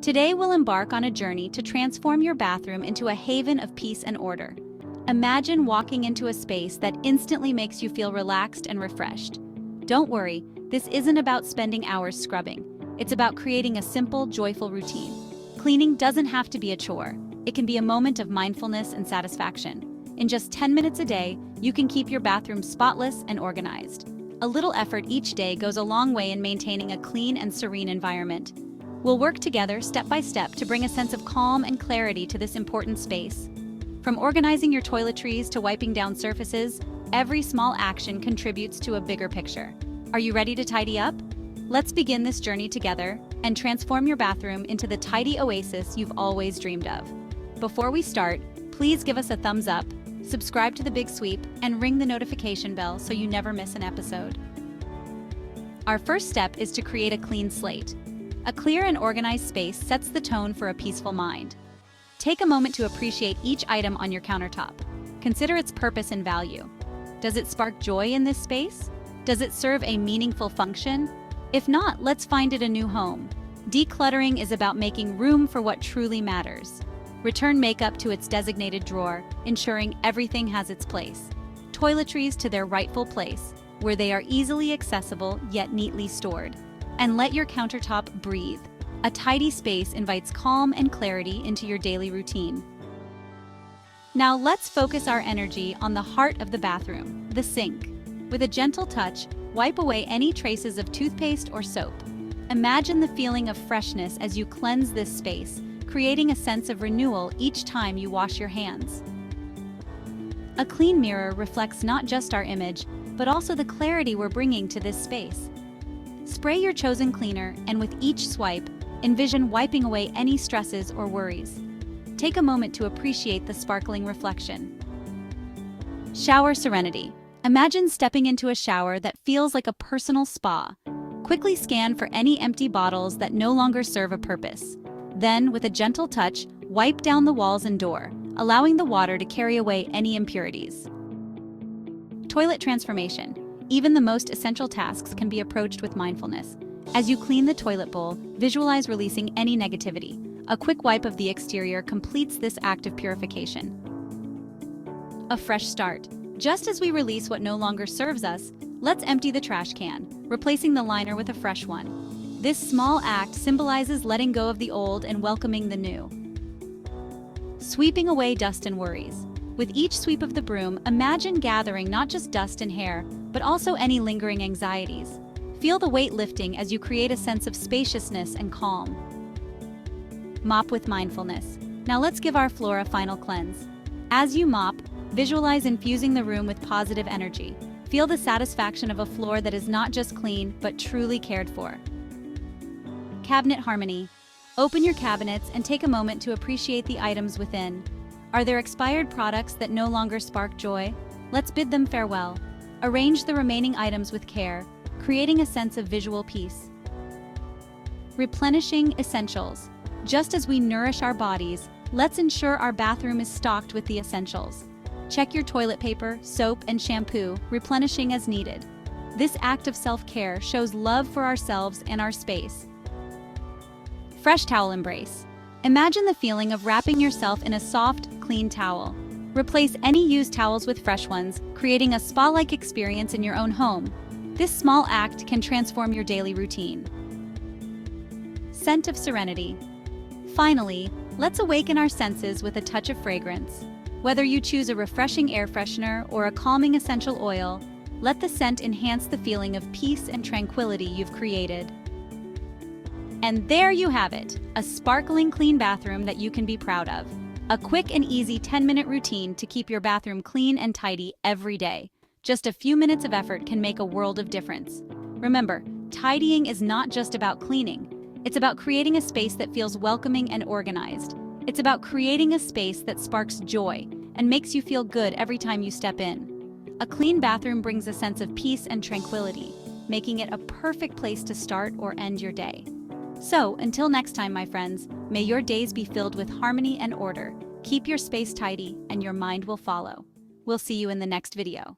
Today we'll embark on a journey to transform your bathroom into a haven of peace and order. Imagine walking into a space that instantly makes you feel relaxed and refreshed. Don't worry, this isn't about spending hours scrubbing. It's about creating a simple, joyful routine. Cleaning doesn't have to be a chore. It can be a moment of mindfulness and satisfaction. In just 10 minutes a day, you can keep your bathroom spotless and organized. A little effort each day goes a long way in maintaining a clean and serene environment. We'll work together step by step to bring a sense of calm and clarity to this important space. From organizing your toiletries to wiping down surfaces, every small action contributes to a bigger picture. Are you ready to tidy up? Let's begin this journey together and transform your bathroom into the tidy oasis you've always dreamed of. Before we start, please give us a thumbs up, subscribe to The Big Sweep, and ring the notification bell so you never miss an episode. Our first step is to create a clean slate. A clear and organized space sets the tone for a peaceful mind. Take a moment to appreciate each item on your countertop. Consider its purpose and value. Does it spark joy in this space? Does it serve a meaningful function? If not, let's find it a new home. Decluttering is about making room for what truly matters. Return makeup to its designated drawer, ensuring everything has its place. Toiletries to their rightful place, where they are easily accessible yet neatly stored. And let your countertop breathe. A tidy space invites calm and clarity into your daily routine. Now let's focus our energy on the heart of the bathroom, the sink. With a gentle touch, wipe away any traces of toothpaste or soap. Imagine the feeling of freshness as you cleanse this space, creating a sense of renewal each time you wash your hands. A clean mirror reflects not just our image, but also the clarity we're bringing to this space. Spray your chosen cleaner, and with each swipe, envision wiping away any stresses or worries. Take a moment to appreciate the sparkling reflection. Shower serenity. Imagine stepping into a shower that feels like a personal spa. Quickly scan for any empty bottles that no longer serve a purpose. Then, with a gentle touch, wipe down the walls and door, allowing the water to carry away any impurities. Toilet transformation. Even the most essential tasks can be approached with mindfulness. As you clean the toilet bowl, visualize releasing any negativity. A quick wipe of the exterior completes this act of purification. A fresh start. Just as we release what no longer serves us, let's empty the trash can, replacing the liner with a fresh one. This small act symbolizes letting go of the old and welcoming the new. Sweeping away dust and worries. With each sweep of the broom, imagine gathering not just dust and hair, but also any lingering anxieties. Feel the weight lifting as you create a sense of spaciousness and calm. Mop with mindfulness. Now let's give our floor a final cleanse. As you mop, visualize infusing the room with positive energy. Feel the satisfaction of a floor that is not just clean, but truly cared for. Cabinet harmony. Open your cabinets and take a moment to appreciate the items within. Are there expired products that no longer spark joy? Let's bid them farewell. Arrange the remaining items with care, creating a sense of visual peace. Replenishing essentials. Just as we nourish our bodies, let's ensure our bathroom is stocked with the essentials. Check your toilet paper, soap, and shampoo, replenishing as needed. This act of self-care shows love for ourselves and our space. Fresh towel embrace. Imagine the feeling of wrapping yourself in a soft, clean towel. Replace any used towels with fresh ones, creating a spa-like experience in your own home. This small act can transform your daily routine. Scent of serenity. Finally, let's awaken our senses with a touch of fragrance. Whether you choose a refreshing air freshener or a calming essential oil, let the scent enhance the feeling of peace and tranquility you've created. And there you have it, a sparkling clean bathroom that you can be proud of. A quick and easy 10-minute routine to keep your bathroom clean and tidy every day. Just a few minutes of effort can make a world of difference. Remember, tidying is not just about cleaning. It's about creating a space that feels welcoming and organized. It's about creating a space that sparks joy and makes you feel good every time you step in. A clean bathroom brings a sense of peace and tranquility, making it a perfect place to start or end your day. So, until next time, my friends, may your days be filled with harmony and order. Keep your space tidy, and your mind will follow. We'll see you in the next video.